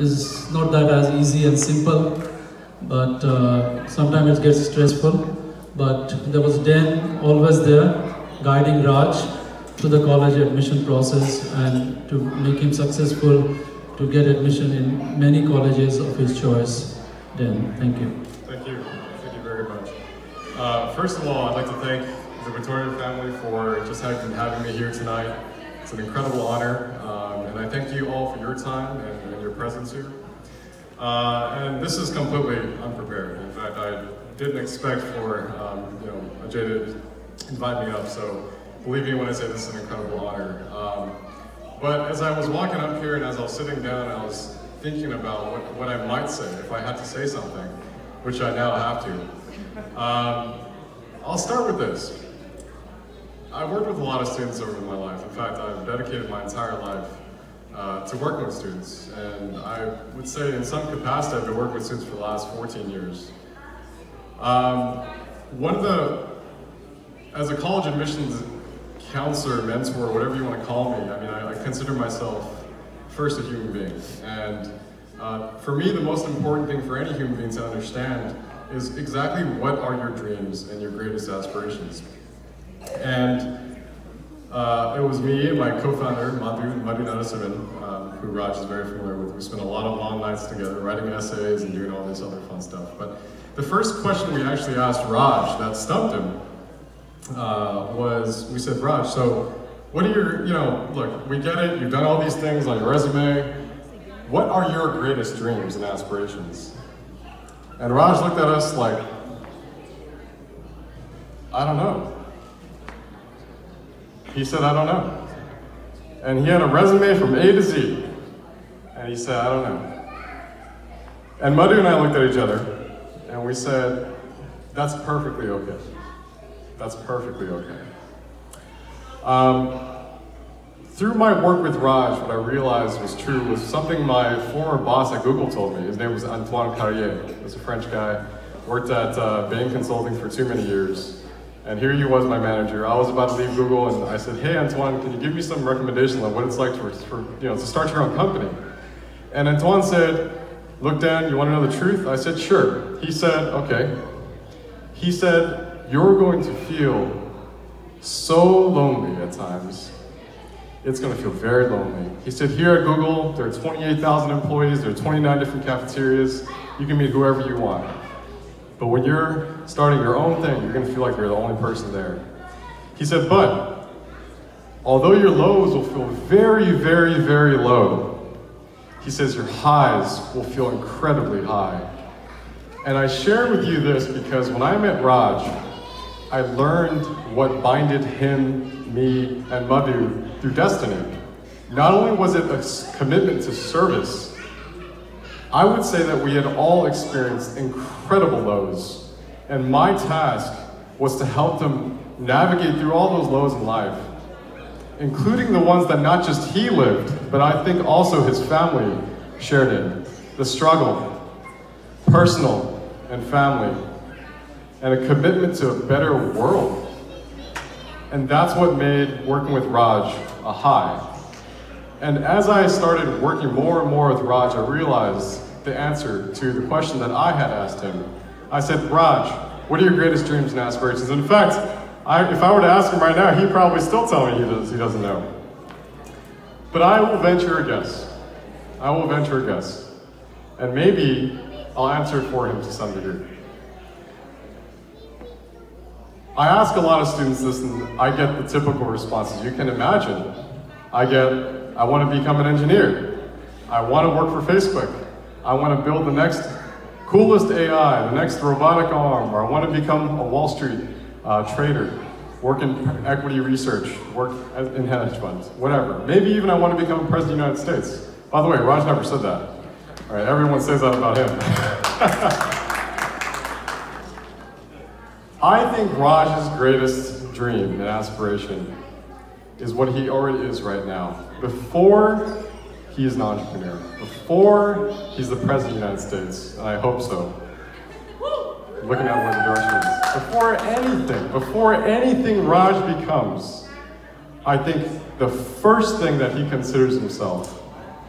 is not that as easy and simple, but sometimes it gets stressful. But there was Dan always there, guiding Raj to the college admission process and to make him successful to get admission in many colleges of his choice. Dan, thank you. Thank you very much. First of all, I'd like to thank the Vittoria family for just having me here tonight. It's an incredible honor, and I thank you all for your time and your presence here. And this is completely unprepared. In fact, I didn't expect for Ajay to invite me up, so believe me when I say this is an incredible honor. But as I was walking up here and as I was sitting down, I was thinking about what I might say if I had to say something, which I now have to. I'll start with this. I've worked with a lot of students over my life. In fact, I've dedicated my entire life to working with students. And I would say in some capacity, I've been working with students for the last 14 years. As a college admissions counselor, mentor, whatever you want to call me, I mean, I consider myself first a human being. And for me, the most important thing for any human being to understand is exactly what are your dreams and your greatest aspirations. And it was me and my co-founder, Madhu Narasimhan, who Raj is very familiar with. We spent a lot of long nights together writing essays and doing all this other fun stuff. But the first question we actually asked Raj that stumped him was, we said, Raj, so what are your, look, we get it, you've done all these things on your resume. What are your greatest dreams and aspirations? And Raj looked at us like, I don't know. He said, I don't know. And he had a resume from A to Z. And he said, I don't know. And Madhu and I looked at each other, and we said, that's perfectly okay. That's perfectly okay. Through my work with Raj, what I realized was true was something my former boss at Google told me. His name was Antoine Carrier. He was a French guy, worked at Bain Consulting for too many years. And here he was, my manager. I was about to leave Google, and I said, hey, Antoine, can you give me some recommendations on what it's like to start your own company? And Antoine said, look, Dan, you want to know the truth? I said, sure. He said, okay. He said, you're going to feel so lonely at times. It's going to feel very lonely. He said, here at Google, there are 28,000 employees, there are 29 different cafeterias. You can meet whoever you want. But when you're starting your own thing, you're going to feel like you're the only person there. He said, but although your lows will feel very, very, very low, he says your highs will feel incredibly high. And I share with you this because when I met Raj, I learned what binded him, me, and Madhu through destiny. Not only was it a commitment to service, I would say that we had all experienced incredible lows, and my task was to help them navigate through all those lows in life, including the ones that not just he lived, but I think also his family shared in. The struggle, personal and family, and a commitment to a better world. And that's what made working with Raj a high. And as I started working more and more with Raj, I realized the answer to the question that I had asked him. I said, Raj, what are your greatest dreams and aspirations? In fact, if I were to ask him right now, he'd probably still tell me he doesn't know. But I will venture a guess. I will venture a guess. And maybe I'll answer it for him to some degree. I ask a lot of students this, and I get the typical responses you can imagine. I want to become an engineer. I want to work for Facebook. I want to build the next coolest AI, the next robotic arm, or I want to become a Wall Street trader, work in equity research, work in hedge funds, whatever. Maybe even I want to become president of the United States. By the way, Raj never said that. All right, everyone says that about him. I think Raj's greatest dream and aspiration is what he already is right now. Before he is an entrepreneur, before he's the President of the United States, and I hope so. Looking at where the direction is. Before anything Raj becomes, I think the first thing that he considers himself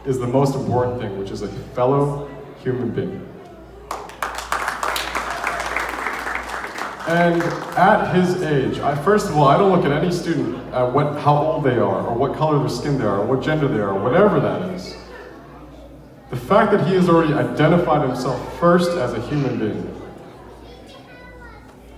is the most important thing, which is a fellow human being. And at his age, first of all, I don't look at any student at how old they are, or what color their skin they are, or what gender they are, whatever that is. The fact that he has already identified himself first as a human being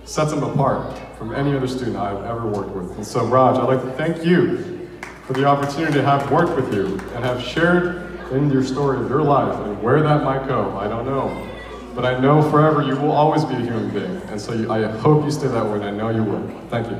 sets him apart from any other student I've ever worked with. And so Raj, I'd like to thank you for the opportunity to have worked with you and have shared in your story of your life, and where that might go, I don't know. But I know forever you will always be a human being, and so I hope you stay that way, and I know you will. Thank you.